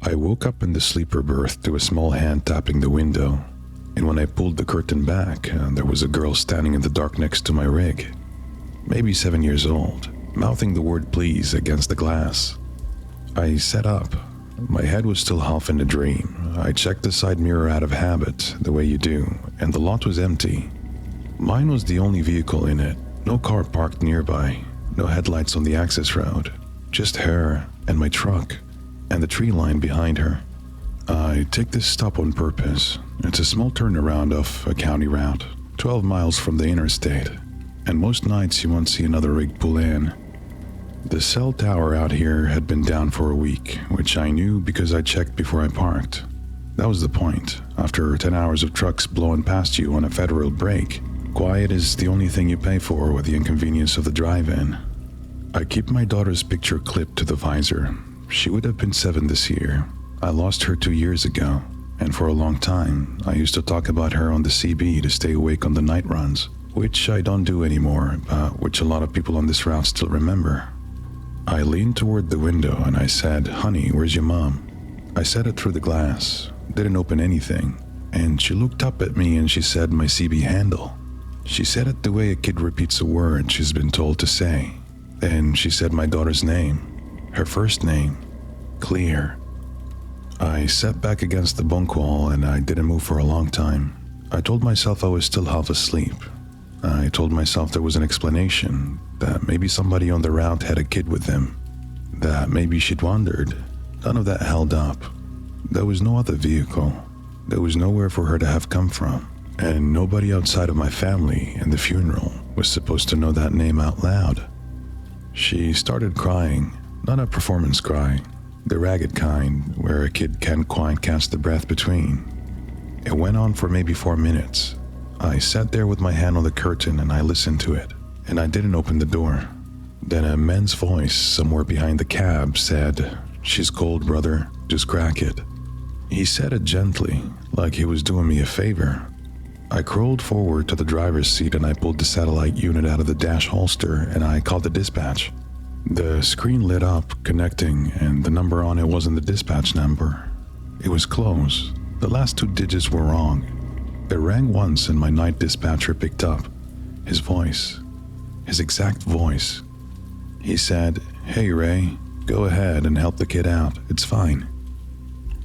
I woke up in the sleeper berth to a small hand tapping the window, and when I pulled the curtain back, there was a girl standing in the dark next to my rig, maybe 7 years old, mouthing the word please against the glass. I sat up. My head was still half in a dream. I checked the side mirror out of habit, the way you do, and the lot was empty. Mine was the only vehicle in it. No car parked nearby, no headlights on the access road, just her and my truck, and the tree line behind her. I take this stop on purpose. It's a small turnaround off a county route, 12 miles from the interstate, and most nights you won't see another rig pull in. The cell tower out here had been down for a week, which I knew because I checked before I parked. That was the point. After 10 hours of trucks blowing past you on a federal break, quiet is the only thing you pay for with the inconvenience of the drive-in. I keep my daughter's picture clipped to the visor. She would have been 7 this year. I lost her 2 years ago, and for a long time, I used to talk about her on the CB to stay awake on the night runs, which I don't do anymore, but which a lot of people on this route still remember. I leaned toward the window and I said, "Honey, where's your mom?" I said it through the glass, didn't open anything, and she looked up at me and she said my CB handle. She said it the way a kid repeats a word she's been told to say. And she said my daughter's name, her first name, Clear. I sat back against the bunk wall and I didn't move for a long time. I told myself I was still half asleep. I told myself there was an explanation, that maybe somebody on the route had a kid with them, that maybe she'd wandered. None of that held up. There was no other vehicle. There was nowhere for her to have come from, and nobody outside of my family and the funeral was supposed to know that name out loud. She started crying, not a performance cry, the ragged kind where a kid can't quite catch the breath between. It went on for maybe 4 minutes. I sat there with my hand on the curtain and I listened to it, and I didn't open the door. Then a man's voice somewhere behind the cab said, "She's cold, brother, just crack it." He said it gently, like he was doing me a favor. I crawled forward to the driver's seat and I pulled the satellite unit out of the dash holster and I called the dispatch. The screen lit up, connecting, and the number on it wasn't the dispatch number. It was close. The last 2 digits were wrong. It rang once and my night dispatcher picked up. His voice. His exact voice. He said, "Hey Ray, go ahead and help the kid out. It's fine."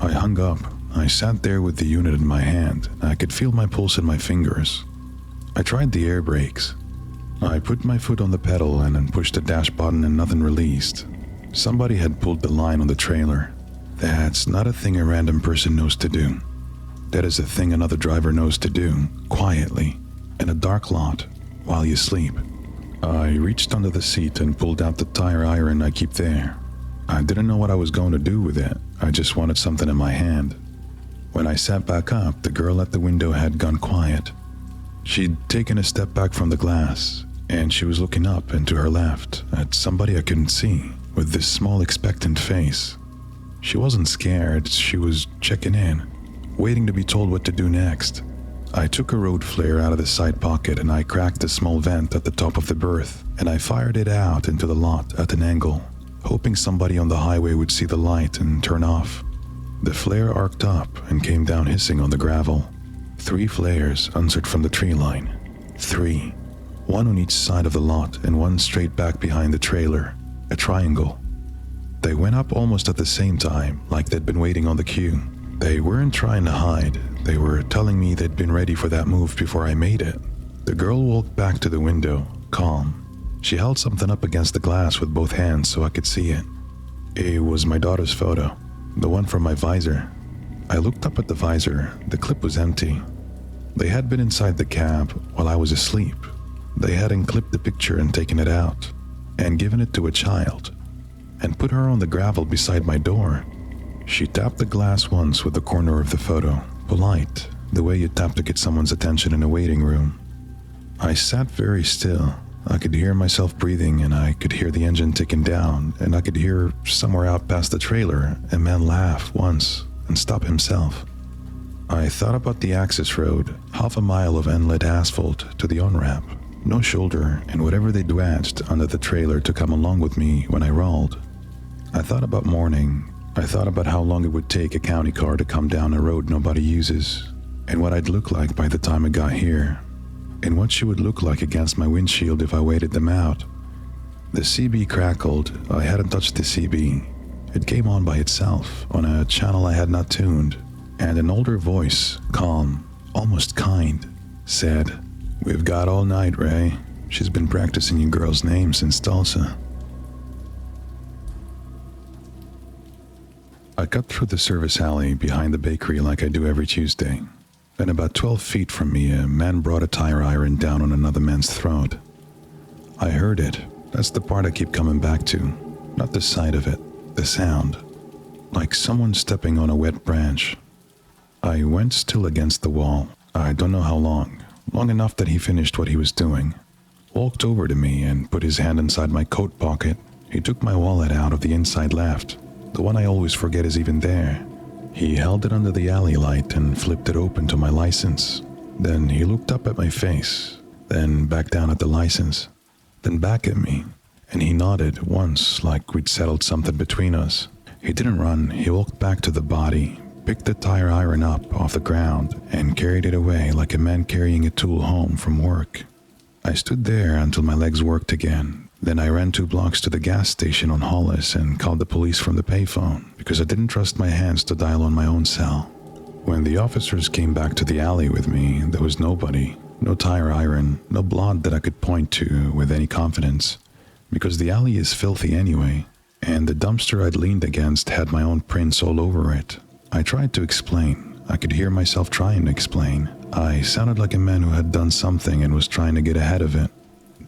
I hung up. I sat there with the unit in my hand. I could feel my pulse in my fingers. I tried the air brakes. I put my foot on the pedal and then pushed the dash button and nothing released. Somebody had pulled the line on the trailer. That's not a thing a random person knows to do. That is a thing another driver knows to do, quietly, in a dark lot, while you sleep. I reached under the seat and pulled out the tire iron I keep there. I didn't know what I was going to do with it. I just wanted something in my hand. When I sat back up, the girl at the window had gone quiet. She'd taken a step back from the glass, and she was looking up and to her left at somebody I couldn't see, with this small expectant face. She wasn't scared, she was checking in, waiting to be told what to do next. I took a road flare out of the side pocket and I cracked a small vent at the top of the berth, and I fired it out into the lot at an angle, hoping somebody on the highway would see the light and turn off. The flare arced up and came down hissing on the gravel. 3 flares answered from the tree line. 3. 1 on each side of the lot and 1 straight back behind the trailer. A triangle. They went up almost at the same time, like they'd been waiting on the cue. They weren't trying to hide. They were telling me they'd been ready for that move before I made it. The girl walked back to the window, calm. She held something up against the glass with both hands so I could see it. It was my daughter's photo, the one from my visor. I looked up at the visor. The clip was empty. They had been inside the cab while I was asleep. They had unclipped the picture and taken it out, and given it to a child, and put her on the gravel beside my door. She tapped the glass once with the corner of the photo, polite, the way you tap to get someone's attention in a waiting room. I sat very still. I could hear myself breathing and I could hear the engine ticking down, and I could hear somewhere out past the trailer a man laugh once and stop himself. I thought about the access road, half a mile of unlit asphalt to the on-ramp, no shoulder, and whatever they'd wedged under the trailer to come along with me when I rolled. I thought about morning. I thought about how long it would take a county car to come down a road nobody uses, and what I'd look like by the time I got here, and what she would look like against my windshield if I waited them out. The CB crackled. I hadn't touched the CB. It came on by itself, on a channel I had not tuned, and an older voice, calm, almost kind, said, "We've got all night, Ray. She's been practicing your girl's name since Tulsa." I cut through the service alley behind the bakery like I do every Tuesday. Then about 12 feet from me, a man brought a tire iron down on another man's throat. I heard it. That's the part I keep coming back to. Not the sight of it, the sound. Like someone stepping on a wet branch. I went still against the wall. I don't know how long. Long enough that he finished what he was doing. Walked over to me and put his hand inside my coat pocket. He took my wallet out of the inside left. The one I always forget is even there. He held it under the alley light and flipped it open to my license. Then he looked up at my face, then back down at the license, then back at me, and he nodded once like we'd settled something between us. He didn't run. He walked back to the body, picked the tire iron up off the ground, and carried it away like a man carrying a tool home from work. I stood there until my legs worked again. Then I ran 2 blocks to the gas station on Hollis and called the police from the payphone because I didn't trust my hands to dial on my own cell. When the officers came back to the alley with me, there was nobody, no tire iron, no blood that I could point to with any confidence, because the alley is filthy anyway, and the dumpster I'd leaned against had my own prints all over it. I tried to explain. I could hear myself trying to explain. I sounded like a man who had done something and was trying to get ahead of it.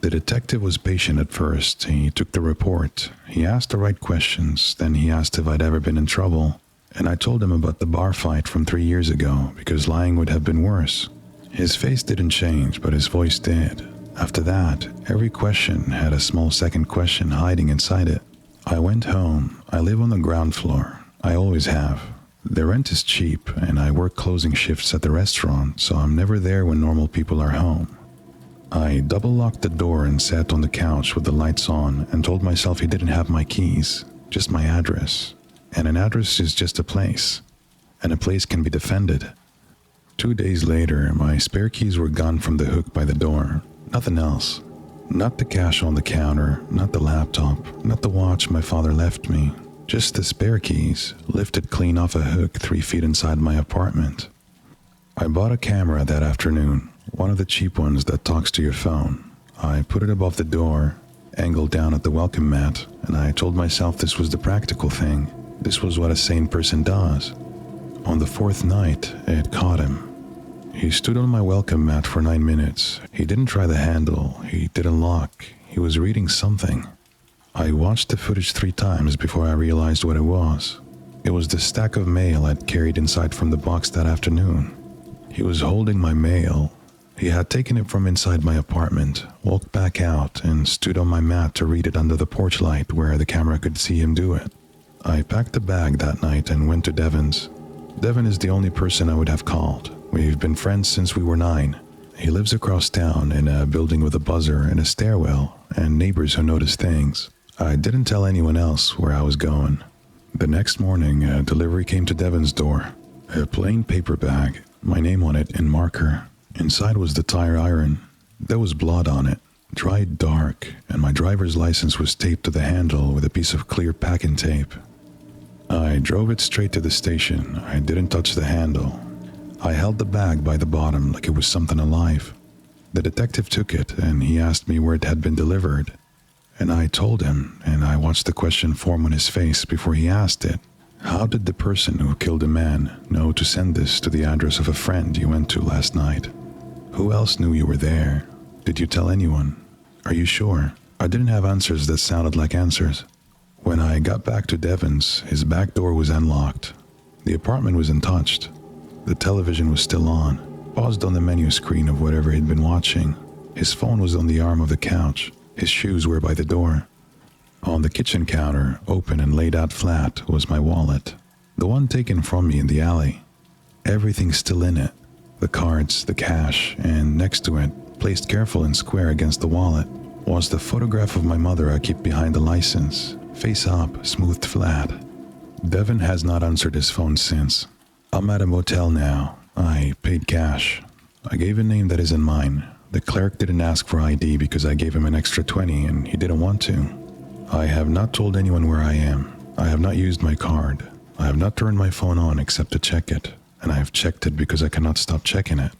The detective was patient at first. He took the report. He asked the right questions. Then he asked if I'd ever been in trouble. And I told him about the bar fight from 3 years ago, because lying would have been worse. His face didn't change, but his voice did. After that, every question had a small second question hiding inside it. I went home. I live on the ground floor. I always have. The rent is cheap, and I work closing shifts at the restaurant, so I'm never there when normal people are home. I double-locked the door and sat on the couch with the lights on and told myself he didn't have my keys, just my address. And an address is just a place. And a place can be defended. 2 days later, my spare keys were gone from the hook by the door. Nothing else. Not the cash on the counter, not the laptop, not the watch my father left me. Just the spare keys, lifted clean off a hook 3 feet inside my apartment. I bought a camera that afternoon. One of the cheap ones that talks to your phone. I put it above the door, angled down at the welcome mat, and I told myself this was the practical thing. This was what a sane person does. On the 4th night, it caught him. He stood on my welcome mat for 9 minutes. He didn't try the handle. He didn't lock. He was reading something. I watched the footage 3 times before I realized what it was. It was the stack of mail I'd carried inside from the box that afternoon. He was holding my mail. He had taken it from inside my apartment, walked back out, and stood on my mat to read it under the porch light where the camera could see him do it. I packed the bag that night and went to Devon's. Devon is the only person I would have called. We've been friends since we were 9. He lives across town in a building with a buzzer and a stairwell, and neighbors who notice things. I didn't tell anyone else where I was going. The next morning, a delivery came to Devon's door. A plain paper bag, my name on it in marker. Inside was the tire iron. There was blood on it, dried dark, and my driver's license was taped to the handle with a piece of clear packing tape. I drove it straight to the station. I didn't touch the handle. I held the bag by the bottom like it was something alive. The detective took it, and he asked me where it had been delivered. And I told him, and I watched the question form on his face before he asked it. How did the person who killed a man know to send this to the address of a friend you went to last night? Who else knew you were there? Did you tell anyone? Are you sure? I didn't have answers that sounded like answers. When I got back to Devon's, his back door was unlocked. The apartment was untouched. The television was still on, paused on the menu screen of whatever he'd been watching. His phone was on the arm of the couch. His shoes were by the door. On the kitchen counter, open and laid out flat, was my wallet. The one taken from me in the alley. Everything still in it. The cards, the cash, and next to it, placed careful and square against the wallet, was the photograph of my mother I keep behind the license, face up, smoothed flat. Devin has not answered his phone since. I'm at a motel now. I paid cash. I gave a name that isn't mine. The clerk didn't ask for ID because I gave him an extra 20 and he didn't want to. I have not told anyone where I am. I have not used my card. I have not turned my phone on except to check it, and I have checked it because I cannot stop checking it.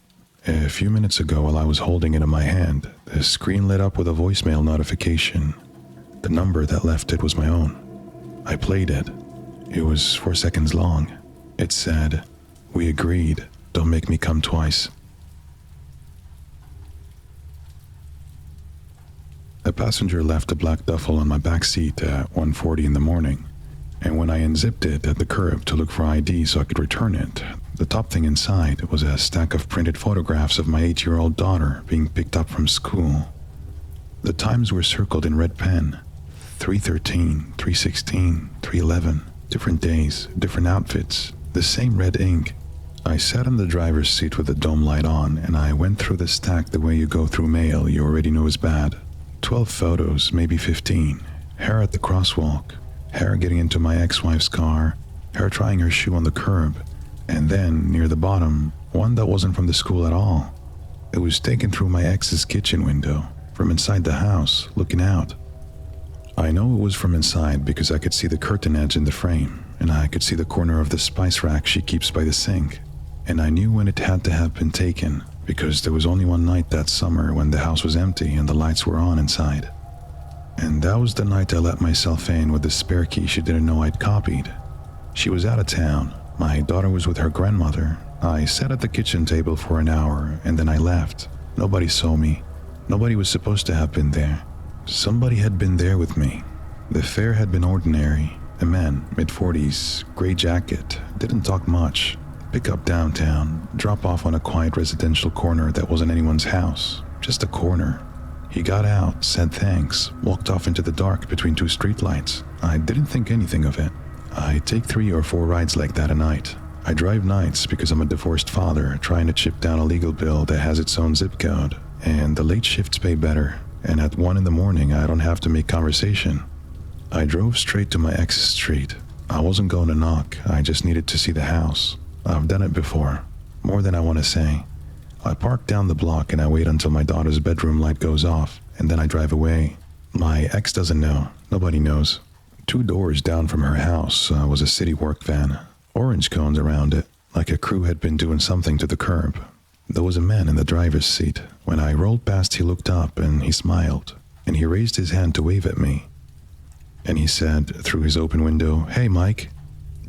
A few minutes ago, while I was holding it in my hand, the screen lit up with a voicemail notification. The number that left it was my own. I played it. It was 4 seconds long. It said, "We agreed. Don't make me come twice." A passenger left a black duffel on my back seat at 1:40 in the morning, and when I unzipped it at the curb to look for ID so I could return it, the top thing inside was a stack of printed photographs of my 8-year-old daughter being picked up from school. The times were circled in red pen: 3:13, 3:16, 3:11, different days, different outfits, the same red ink. I sat in the driver's seat with the dome light on, and I went through the stack the way you go through mail you already know is bad. 12 photos, maybe 15. Her at the crosswalk, her getting into my ex-wife's car, her trying her shoe on the curb, and then, near the bottom, one that wasn't from the school at all. It was taken through my ex's kitchen window, from inside the house, looking out. I know it was from inside because I could see the curtain edge in the frame, and I could see the corner of the spice rack she keeps by the sink, and I knew when it had to have been taken, because there was only one night that summer when the house was empty and the lights were on inside. And that was the night I let myself in with the spare key she didn't know I'd copied. She was out of town. My daughter was with her grandmother. I sat at the kitchen table for an hour and then I left. Nobody saw me. Nobody was supposed to have been there. Somebody had been there with me. The fare had been ordinary. A man, mid-40s, gray jacket, didn't talk much. Pick up downtown, drop off on a quiet residential corner that wasn't anyone's house, just a corner. He got out, said thanks, walked off into the dark between 2 streetlights. I didn't think anything of it. I take 3 or 4 rides like that a night. I drive nights because I'm a divorced father trying to chip down a legal bill that has its own zip code, and the late shifts pay better, and at 1 in the morning I don't have to make conversation. I drove straight to my ex's street. I wasn't going to knock, I just needed to see the house. I've done it before, more than I want to say. I park down the block and I wait until my daughter's bedroom light goes off, and then I drive away. My ex doesn't know, nobody knows. 2 doors down from her house was a city work van, orange cones around it, like a crew had been doing something to the curb. There was a man in the driver's seat. When I rolled past, he looked up and he smiled, and he raised his hand to wave at me. And he said, through his open window, "Hey, Mike,"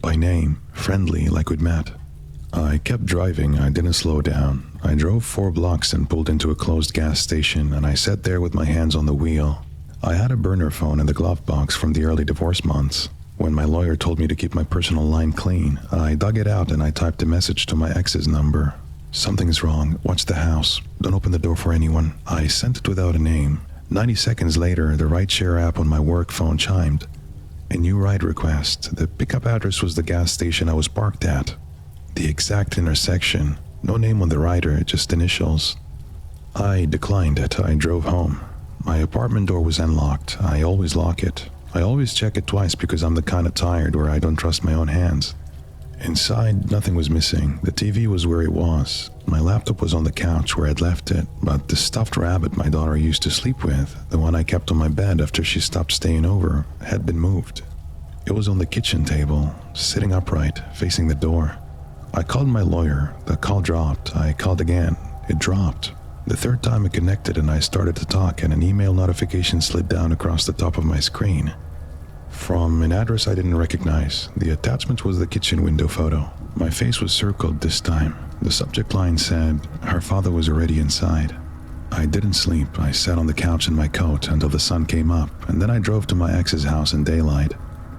by name, friendly, like we'd met. I kept driving, I didn't slow down. I drove 4 blocks and pulled into a closed gas station, and I sat there with my hands on the wheel. I had a burner phone in the glove box from the early divorce months. When my lawyer told me to keep my personal line clean, I dug it out and I typed a message to my ex's number. "Something's wrong. Watch the house. Don't open the door for anyone." I sent it without a name. 90 seconds later, the rideshare app on my work phone chimed. A new ride request. The pickup address was the gas station I was parked at. The exact intersection. No name on the rider, just initials. I declined it. I drove home. My apartment door was unlocked. I always lock it. I always check it twice because I'm the kind of tired where I don't trust my own hands. Inside, nothing was missing. The TV was where it was. My laptop was on the couch where I'd left it, but the stuffed rabbit my daughter used to sleep with, the one I kept on my bed after she stopped staying over, had been moved. It was on the kitchen table, sitting upright, facing the door. I called my lawyer. The call dropped. I called again. It dropped. The 3rd time it connected and I started to talk, and an email notification slid down across the top of my screen. From an address I didn't recognize. The attachment was the kitchen window photo. My face was circled this time. The subject line said, "Her father was already inside." I didn't sleep. I sat on the couch in my coat until the sun came up, and then I drove to my ex's house in daylight.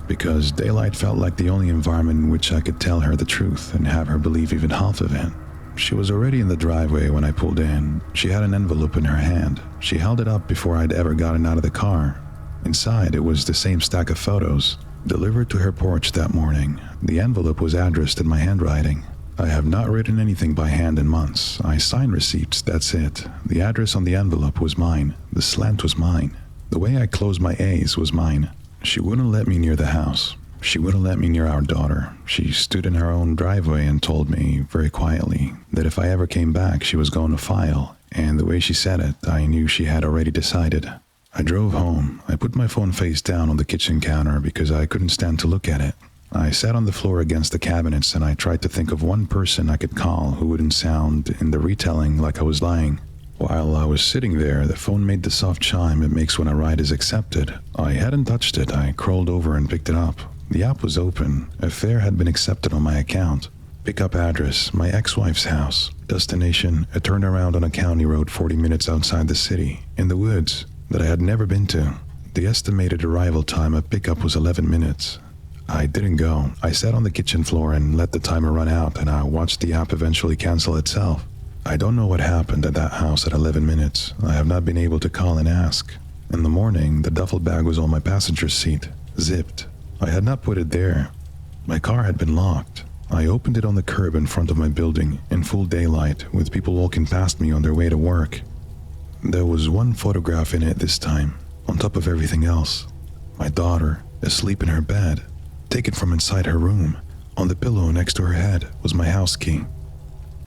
Because daylight felt like the only environment in which I could tell her the truth and have her believe even half of it. She was already in the driveway when I pulled in. She had an envelope in her hand. She held it up before I'd ever gotten out of the car. Inside, it was the same stack of photos, delivered to her porch that morning. The envelope was addressed in my handwriting. I have not written anything by hand in months. I sign receipts, that's it. The address on the envelope was mine. The slant was mine. The way I closed my A's was mine. She wouldn't let me near the house. She wouldn't let me near our daughter. She stood in her own driveway and told me, very quietly, that if I ever came back, she was going to file, and the way she said it, I knew she had already decided. I drove home. I put my phone face down on the kitchen counter because I couldn't stand to look at it. I sat on the floor against the cabinets and I tried to think of one person I could call who wouldn't sound in the retelling like I was lying. While I was sitting there, the phone made the soft chime it makes when a ride is accepted. I hadn't touched it. I crawled over and picked it up. The app was open. A fare had been accepted on my account. Pickup address, my ex-wife's house. Destination, a turnaround on a county road 40 minutes outside the city, in the woods, that I had never been to. The estimated arrival time at pickup was 11 minutes. I didn't go. I sat on the kitchen floor and let the timer run out, and I watched the app eventually cancel itself. I don't know what happened at that house at 11 minutes. I have not been able to call and ask. In the morning, the duffel bag was on my passenger seat, zipped. I had not put it there. My car had been locked. I opened it on the curb in front of my building, in full daylight, with people walking past me on their way to work. There was one photograph in it this time, on top of everything else. My daughter, asleep in her bed, taken from inside her room. On the pillow next to her head was my house key.